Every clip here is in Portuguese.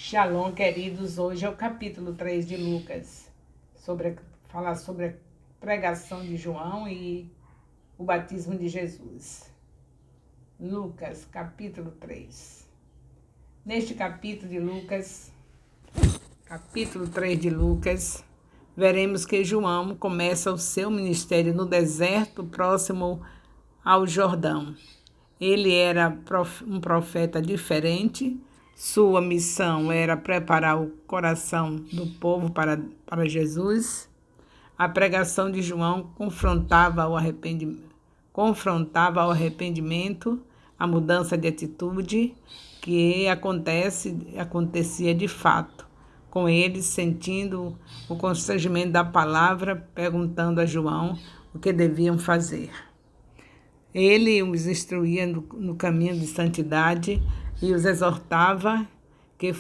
Shalom, queridos. Hoje é o capítulo 3 de Lucas, falar sobre a pregação de João e o batismo de Jesus. Lucas, capítulo 3. Neste capítulo 3 de Lucas, veremos que João começa o seu ministério no deserto próximo ao Jordão. Ele era um profeta diferente. Sua missão era preparar o coração do povo para Jesus. A pregação de João confrontava o arrependimento, a mudança de atitude que acontecia de fato, com eles sentindo o constrangimento da palavra, perguntando a João o que deviam fazer. Ele os instruía no caminho de santidade e os exortava que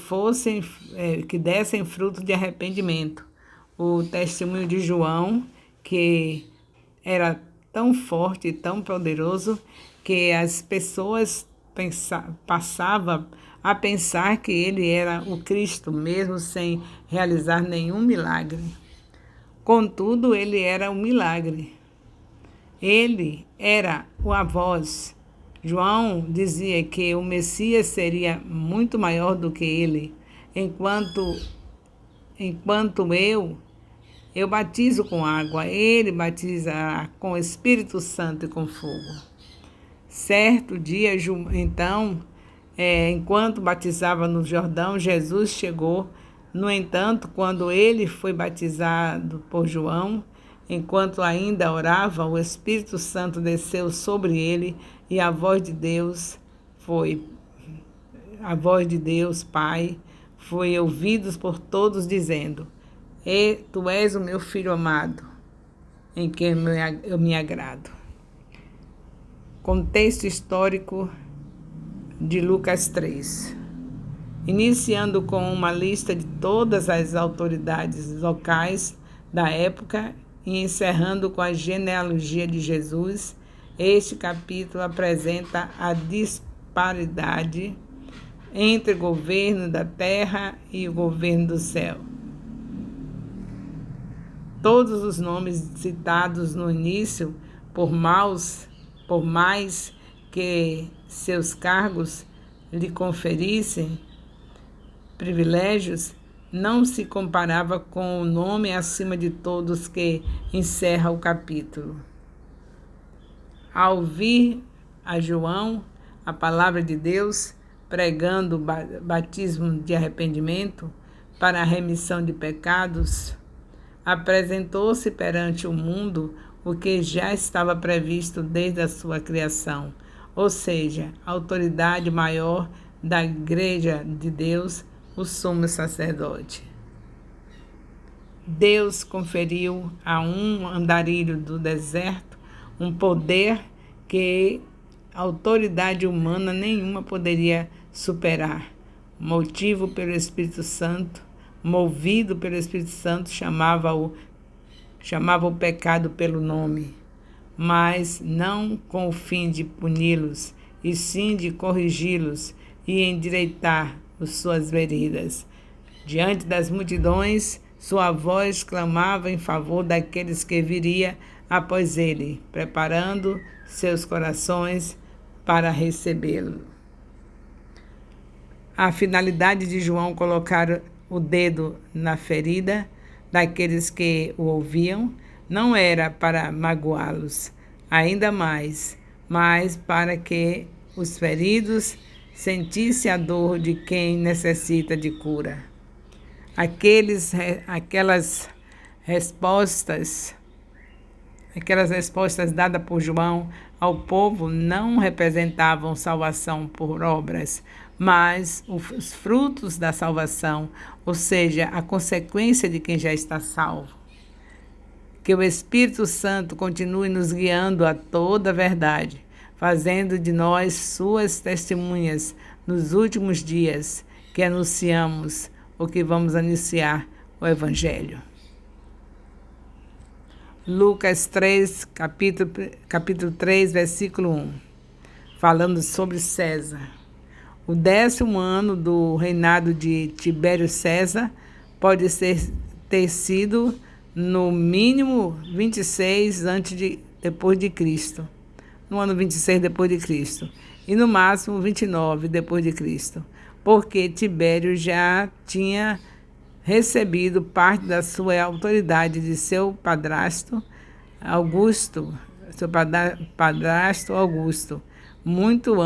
dessem fruto de arrependimento. O testemunho de João, que era tão forte e tão poderoso, que as pessoas passavam a pensar que ele era o Cristo, mesmo sem realizar nenhum milagre. Contudo, ele era um milagre. Ele era a voz. João dizia que o Messias seria muito maior do que ele, enquanto eu batizo com água, ele batiza com Espírito Santo e com fogo. Certo dia, então, enquanto batizava no Jordão, Jesus chegou. No entanto, quando ele foi batizado por João, enquanto ainda orava, o Espírito Santo desceu sobre ele e a voz de Deus, Pai, foi ouvida por todos dizendo: Tu és o meu filho amado, em quem eu me agrado. Contexto histórico de Lucas 3. Iniciando com uma lista de todas as autoridades locais da época e encerrando com a genealogia de Jesus, este capítulo apresenta a disparidade entre o governo da terra e o governo do céu. Todos os nomes citados no início, por mais que seus cargos lhe conferissem privilégios, não se comparava com o nome acima de todos que encerra o capítulo. Ao ouvir a João a palavra de Deus, pregando o batismo de arrependimento para a remissão de pecados, apresentou-se perante o mundo o que já estava previsto desde a sua criação, ou seja, a autoridade maior da Igreja de Deus, o sumo sacerdote. Deus conferiu a um andarilho do deserto um poder que a autoridade humana nenhuma poderia superar. Movido pelo Espírito Santo, chamava o pecado pelo nome, mas não com o fim de puni-los, e sim de corrigi-los e endireitar as suas veredas. Diante das multidões, sua voz clamava em favor daqueles que viria após ele, preparando seus corações para recebê-lo. A finalidade de João colocar o dedo na ferida daqueles que o ouviam não era para magoá-los ainda mais, mas para que os feridos sentissem a dor de quem necessita de cura. Aquelas respostas dadas por João ao povo não representavam salvação por obras, mas os frutos da salvação, ou seja, a consequência de quem já está salvo. Que o Espírito Santo continue nos guiando a toda a verdade, fazendo de nós suas testemunhas nos últimos dias, que anunciamos o que vamos anunciar, o Evangelho. Lucas 3, capítulo 3, versículo 1, falando sobre César. O 10º ano do reinado de Tibério César pode ter sido no mínimo 26 depois de Cristo, no ano 26 depois de Cristo, e no máximo 29 depois de Cristo, porque Tibério já tinha recebido parte da sua autoridade de seu padrasto Augusto, muitos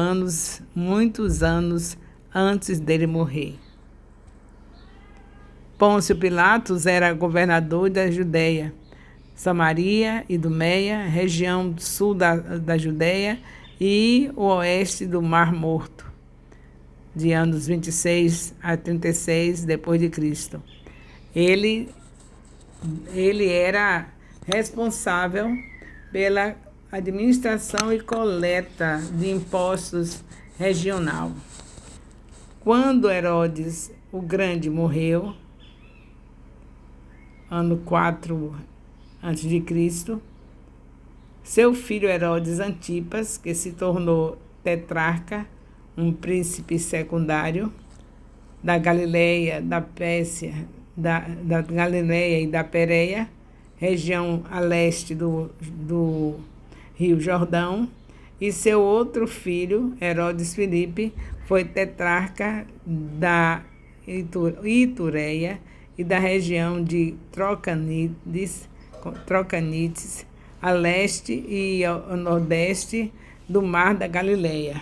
anos antes dele morrer. Pôncio Pilatos era governador da Judéia, Samaria, Idumeia, região sul da Judéia e o oeste do Mar Morto, de anos 26 a 36 depois de Cristo. Ele era responsável pela administração e coleta de impostos regional. Quando Herodes o Grande morreu, ano 4 a.C., seu filho Herodes Antipas, que se tornou tetrarca, um príncipe secundário da Galileia, da Pérsia, da Galileia e da Pérea, região a leste do Rio Jordão, e seu outro filho, Herodes Filipe, foi tetrarca da Itureia e da região de Trocanites, a leste e ao nordeste do Mar da Galileia,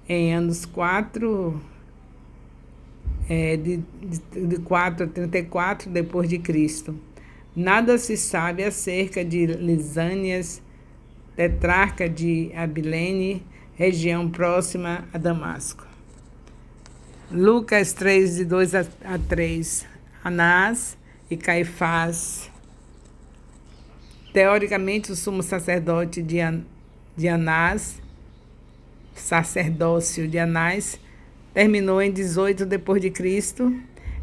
em anos 4 a 34 depois de Cristo. Nada se sabe acerca de Lisânias, tetrarca de Abilene, região próxima a Damasco. Lucas 3, de 2 a 3. Anás e Caifás. Teoricamente, o sumo sacerdote de Anás, sacerdócio de Anás, terminou em 18 depois de Cristo.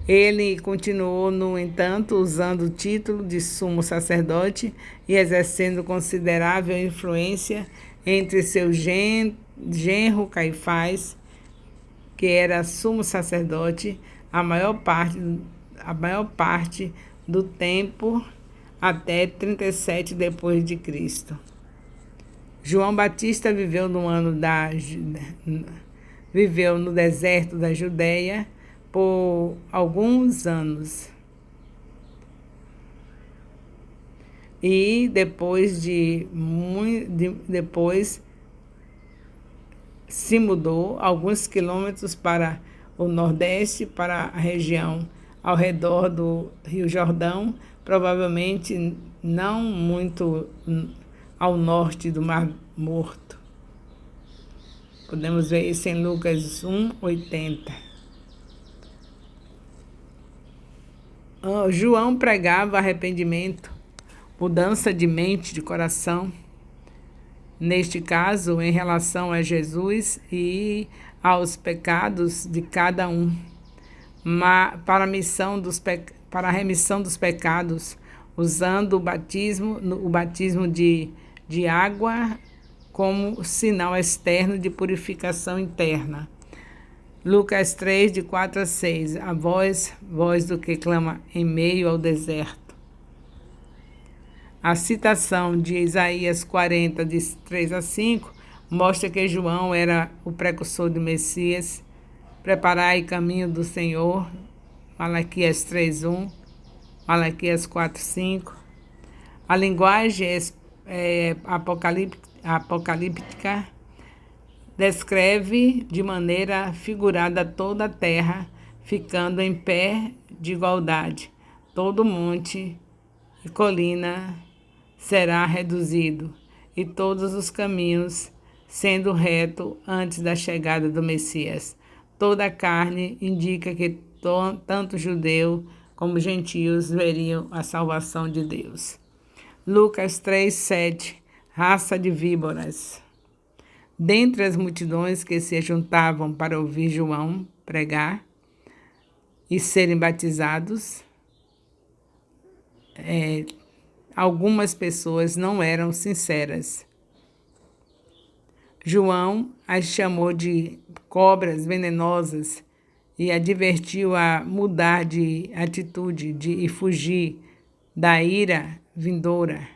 Ele continuou, no entanto, usando o título de sumo sacerdote e exercendo considerável influência entre seu genro Caifás, que era sumo sacerdote a maior parte do tempo até 37 depois de Cristo. João Batista viveu no deserto da Judéia por alguns anos. E depois se mudou alguns quilômetros para o nordeste, para a região ao redor do Rio Jordão, provavelmente não muito ao norte do Mar Morto. Podemos ver isso em Lucas 1:80. João pregava arrependimento, mudança de mente, de coração, neste caso, em relação a Jesus e aos pecados de cada um, para a remissão dos pecados, usando o batismo de água como sinal externo de purificação interna. Lucas 3, de 4 a 6. A voz do que clama em meio ao deserto. A citação de Isaías 40, de 3 a 5, mostra que João era o precursor do Messias. Preparai caminho do Senhor. Malaquias 3:1, Malaquias 4:5. A linguagem apocalíptica descreve de maneira figurada toda a terra ficando em pé de igualdade. Todo monte e colina será reduzido, e todos os caminhos sendo reto antes da chegada do Messias. Toda a carne indica que tanto judeu como gentios veriam a salvação de Deus. Lucas 3:7. Raça de víboras. Dentre as multidões que se juntavam para ouvir João pregar e serem batizados, algumas pessoas não eram sinceras. João as chamou de cobras venenosas e advertiu a mudar de atitude e fugir da ira vindoura.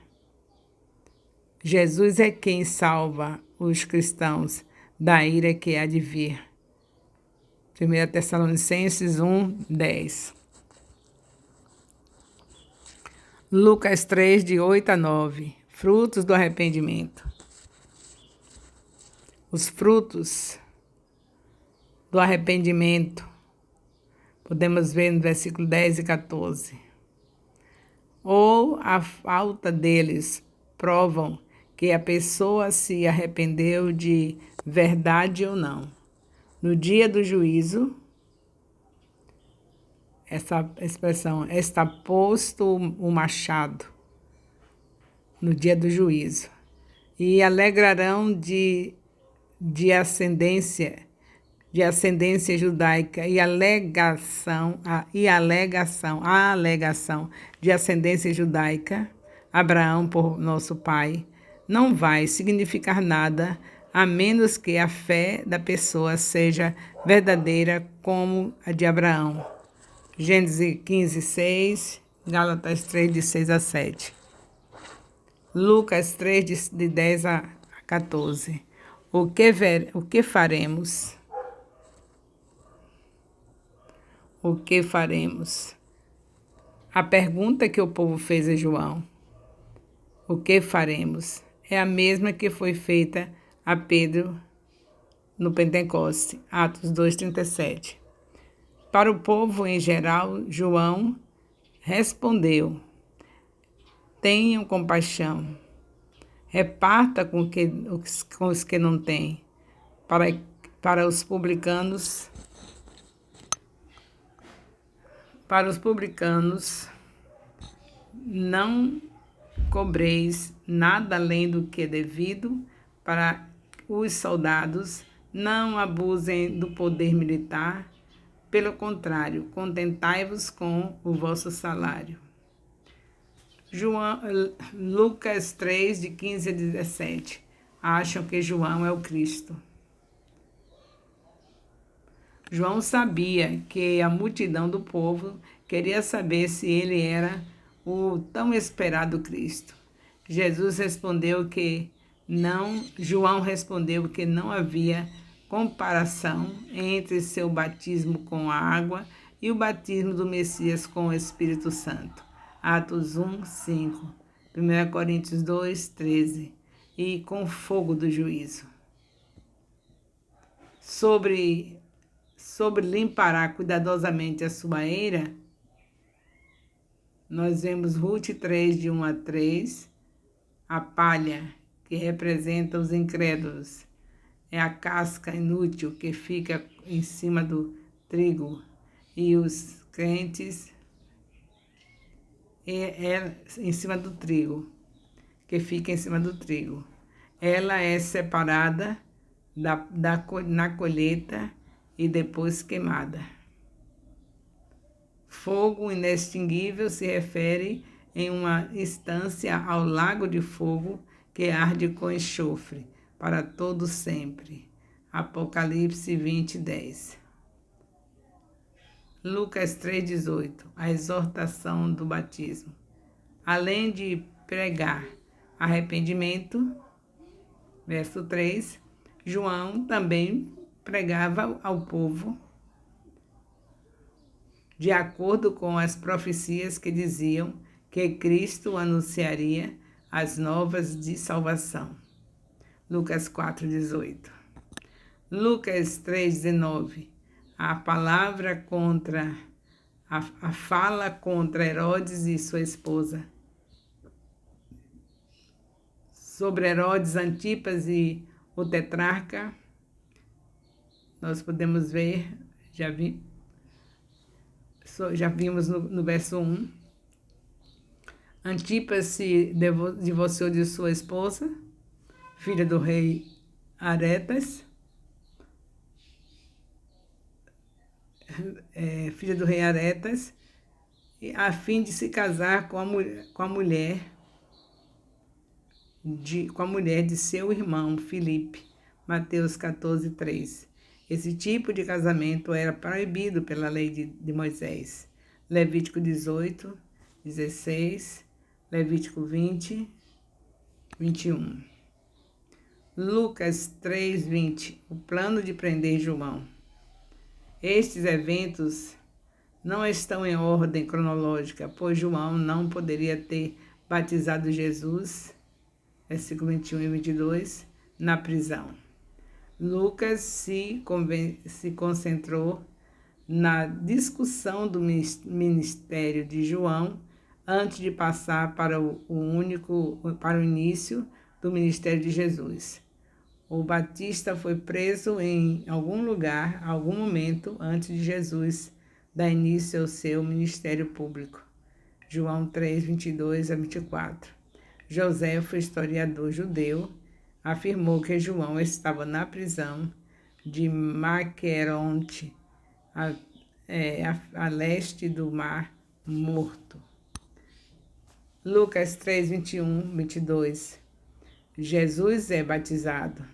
Jesus é quem salva os cristãos da ira que há de vir. 1 Tessalonicenses 1:10. Lucas 3, de 8 a 9. Frutos do arrependimento. Os frutos do arrependimento podemos ver no versículo 10 e 14. Ou a falta deles provam que a pessoa se arrependeu de verdade ou não. No dia do juízo, essa expressão, está posto o machado, no dia do juízo, e alegrarão de ascendência judaica e alegação de ascendência judaica, Abraão por nosso pai, não vai significar nada a menos que a fé da pessoa seja verdadeira como a de Abraão. Gênesis 15, 6, Gálatas 3, de 6 a 7. Lucas 3, de 10 a 14. O que faremos? O que faremos? A pergunta que o povo fez a João, o que faremos, é a mesma que foi feita a Pedro no Pentecoste, Atos 2:37. Para o povo em geral, João respondeu: tenham compaixão, reparta com os que não têm. Para os publicanos, não cobreis nada além do que é devido. Para os soldados, não abusem do poder militar. Pelo contrário, contentai-vos com o vosso salário. Lucas 3, de 15 a 17. Acham que João é o Cristo. João sabia que a multidão do povo queria saber se ele era o tão esperado Cristo. João respondeu que não havia comparação entre seu batismo com a água e o batismo do Messias com o Espírito Santo. Atos 1, 5. 1 Coríntios 2, 13. E com fogo do juízo. Sobre limpará cuidadosamente a sua eira, nós vemos Ruth 3, de 1 a 3, a palha, que representa os incrédulos, é a casca inútil que fica em cima do trigo, e os crentes em cima do trigo, que fica em cima do trigo. Ela é separada na colheita e depois queimada. Fogo inextinguível se refere em uma instância ao lago de fogo que arde com enxofre para todo sempre. Apocalipse 20, 10. Lucas 3, 18. A exortação do batismo. Além de pregar arrependimento, verso 3, João também pregava ao povo de acordo com as profecias que diziam que Cristo anunciaria as novas de salvação. Lucas 4, 18. Lucas 3, 19. A fala contra Herodes e sua esposa. Sobre Herodes, Antipas e o tetrarca, nós podemos ver, já vimos no verso 1. Antipas se divorciou de sua esposa, filha do rei Aretas, a fim de se casar com a mulher de seu irmão Filipe, Mateus 14:3. Esse tipo de casamento era proibido pela lei de Moisés. Levítico 18:16, Levítico 20:21. Lucas 3:20. O plano de prender João. Estes eventos não estão em ordem cronológica, pois João não poderia ter batizado Jesus, versículo 21 e 22, na prisão. Lucas se concentrou na discussão do ministério de João antes de passar para o início do ministério de Jesus. O Batista foi preso em algum lugar, algum momento antes de Jesus dar início ao seu ministério público. João 3:22-24. Joséfo, historiador judeu, afirmou que João estava na prisão de Maqueronte, a leste do Mar Morto. Lucas 3:21-22. Jesus é batizado.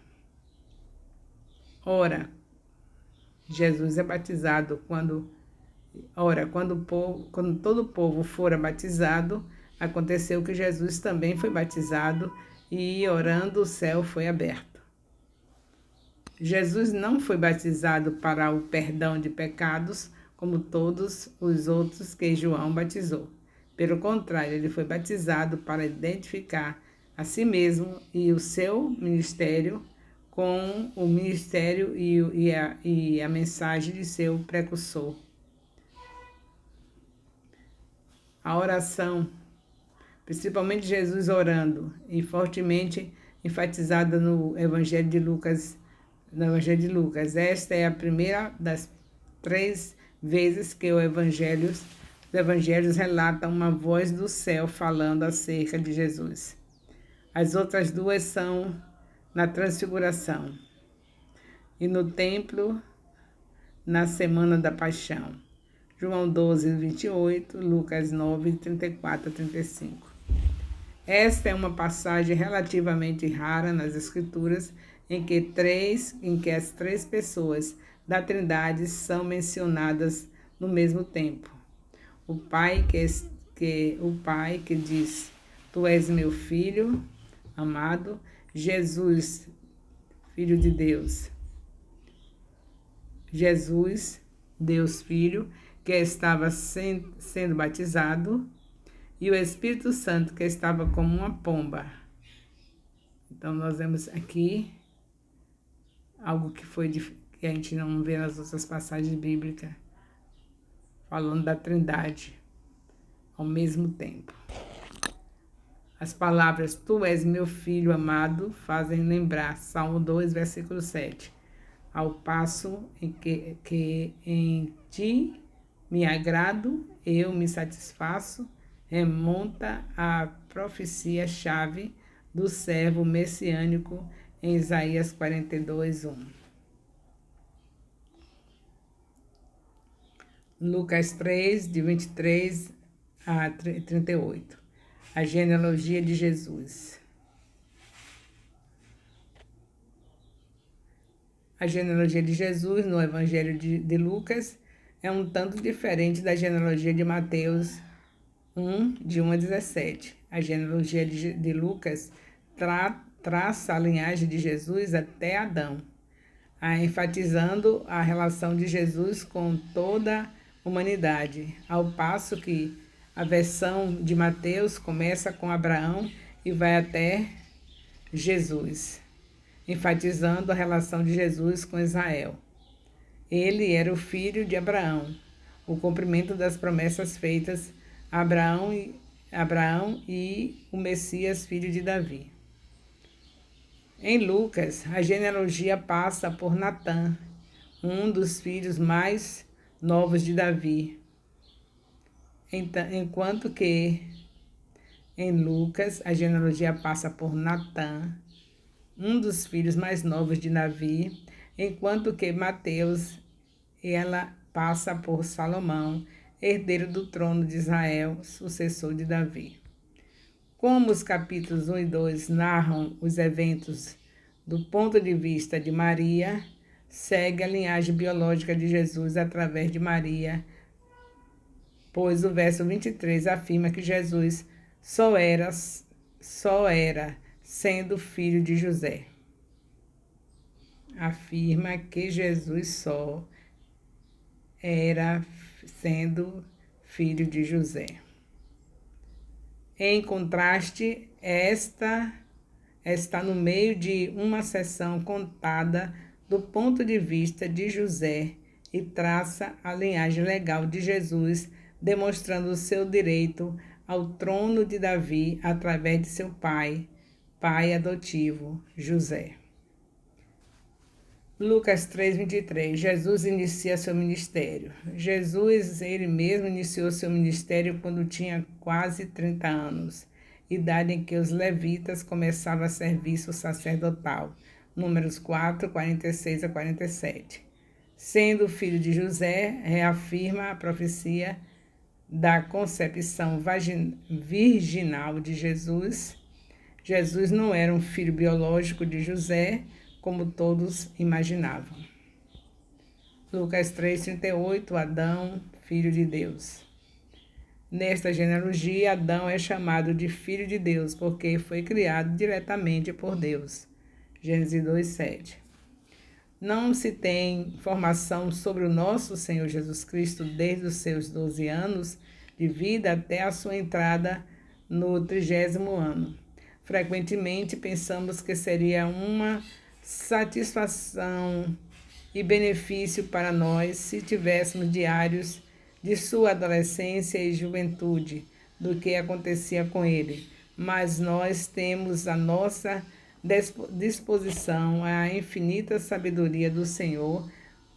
Ora, Jesus é batizado quando todo o povo fora batizado, aconteceu que Jesus também foi batizado e, orando, o céu foi aberto. Jesus não foi batizado para o perdão de pecados, como todos os outros que João batizou. Pelo contrário, ele foi batizado para identificar a si mesmo e o seu ministério com o ministério e a mensagem de seu precursor. A oração, principalmente Jesus orando, e fortemente enfatizada no Evangelho de Lucas. Esta é a primeira das 3 vezes que os evangelhos relatam uma voz do céu falando acerca de Jesus. As outras 2 são na Transfiguração e no templo na Semana da Paixão. João 12:28, Lucas 9:34-35. Esta é uma passagem relativamente rara nas Escrituras em que as 3 pessoas da Trindade são mencionadas no mesmo tempo. O Pai que diz: Tu és meu filho amado, Jesus, Filho de Deus. Jesus, Deus Filho, que estava sendo batizado, e o Espírito Santo, que estava como uma pomba. Então, nós vemos aqui algo que a gente não vê nas outras passagens bíblicas, falando da Trindade ao mesmo tempo. As palavras Tu és meu filho amado fazem lembrar Salmo 2, versículo 7. Ao passo em que em ti me agrado, eu me satisfaço, remonta à profecia-chave do servo messiânico em Isaías 42:1. Lucas 3, de 23-38. A genealogia de Jesus. A genealogia de Jesus no Evangelho de Lucas é um tanto diferente da genealogia de Mateus 1, de 1-17. A genealogia de Lucas traça a linhagem de Jesus até Adão, enfatizando a relação de Jesus com toda a humanidade, ao passo que a versão de Mateus começa com Abraão e vai até Jesus, enfatizando a relação de Jesus com Israel. Ele era o filho de Abraão, o cumprimento das promessas feitas a Abraão e o Messias, filho de Davi. Em Lucas, a genealogia passa por Natã, um dos filhos mais novos de Davi, enquanto que em Lucas a genealogia passa por Natã, um dos filhos mais novos de Davi, enquanto que Mateus ela passa por Salomão, herdeiro do trono de Israel, sucessor de Davi. Como os capítulos 1 e 2 narram os eventos Do ponto de vista de Maria, segue a linhagem biológica de Jesus através de Maria, pois o verso 23 afirma que Jesus só era sendo filho de José. Afirma que Jesus só era sendo filho de José. Em contraste, esta está no meio de uma seção contada do ponto de vista de José e traça a linhagem legal de Jesus, demonstrando o seu direito ao trono de Davi através de seu pai adotivo, José. Lucas 3:23. Jesus inicia seu ministério. Jesus, ele mesmo, iniciou seu ministério quando tinha quase 30 anos, idade em que os levitas começavam a serviço sacerdotal. Números 4, 46 a 47. Sendo filho de José, reafirma a profecia da concepção virginal de Jesus. Jesus não era um filho biológico de José, como todos imaginavam. Lucas 3:38, Adão, filho de Deus. Nesta genealogia, Adão é chamado de filho de Deus, porque foi criado diretamente por Deus. Gênesis 2:7. Não se tem informação sobre o nosso Senhor Jesus Cristo desde os seus 12 anos de vida até a sua entrada no 30º ano. Frequentemente pensamos que seria uma satisfação e benefício para nós se tivéssemos diários de sua adolescência e juventude do que acontecia com ele, mas nós temos à nossa disposição a infinita sabedoria do Senhor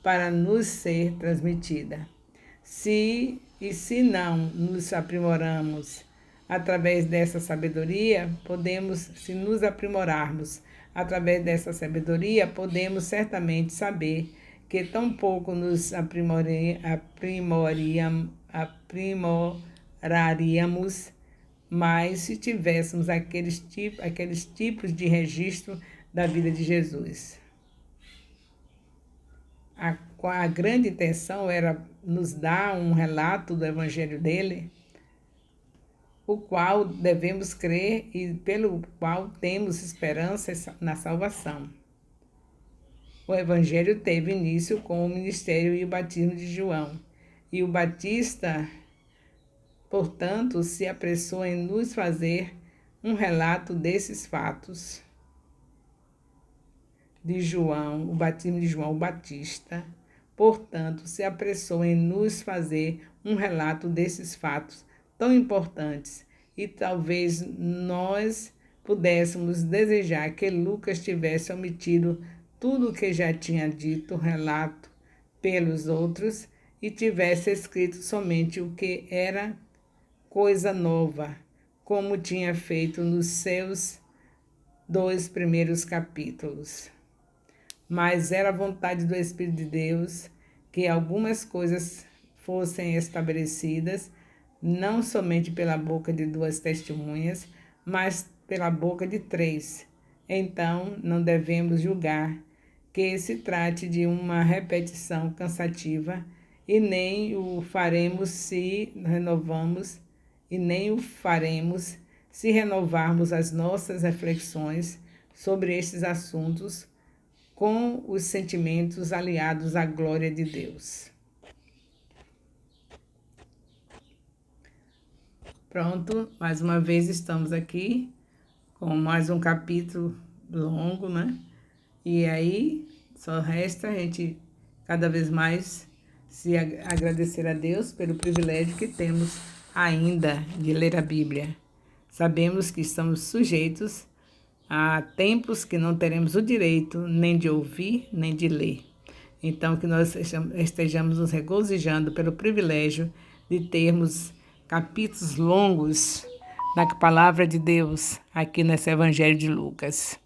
para nos ser transmitida. Se não nos aprimoramos através dessa sabedoria, se nos aprimorarmos através dessa sabedoria, podemos certamente saber que tão pouco nos aprimoraríamos, mas se tivéssemos aqueles tipos de registro da vida de Jesus. A grande intenção era nos dar um relato do evangelho dele, o qual devemos crer e pelo qual temos esperança na salvação. O Evangelho teve início com o ministério e o batismo de João, e o Batista, portanto, se apressou em nos fazer um relato desses fatos de João, o batismo de João Batista, portanto, se apressou em nos fazer um relato desses fatos tão importantes, e talvez nós pudéssemos desejar que Lucas tivesse omitido tudo o que já tinha dito relato pelos outros e tivesse escrito somente o que era coisa nova, como tinha feito nos seus 2 primeiros capítulos. Mas era a vontade do Espírito de Deus que algumas coisas fossem estabelecidas não somente pela boca de 2 testemunhas, mas pela boca de 3. Então, não devemos julgar que se trate de uma repetição cansativa, e nem o faremos se renovarmos as nossas reflexões sobre estes assuntos com os sentimentos aliados à glória de Deus. Pronto, mais uma vez estamos aqui com mais um capítulo longo, né? E aí só resta a gente cada vez mais se agradecer a Deus pelo privilégio que temos ainda de ler a Bíblia. Sabemos que estamos sujeitos a tempos que não teremos o direito nem de ouvir, nem de ler. Então, que nós estejamos nos regozijando pelo privilégio de termos capítulos longos da palavra de Deus aqui nesse Evangelho de Lucas.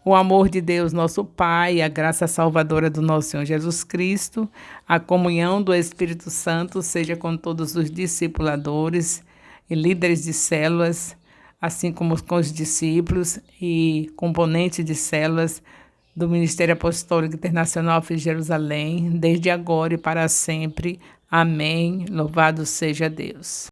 O amor de Deus, nosso Pai, a graça salvadora do nosso Senhor Jesus Cristo, a comunhão do Espírito Santo seja com todos os discipuladores e líderes de células, assim como com os discípulos e componentes de células do Ministério Apostólico Internacional de Jerusalém, desde agora e para sempre. Amém. Louvado seja Deus.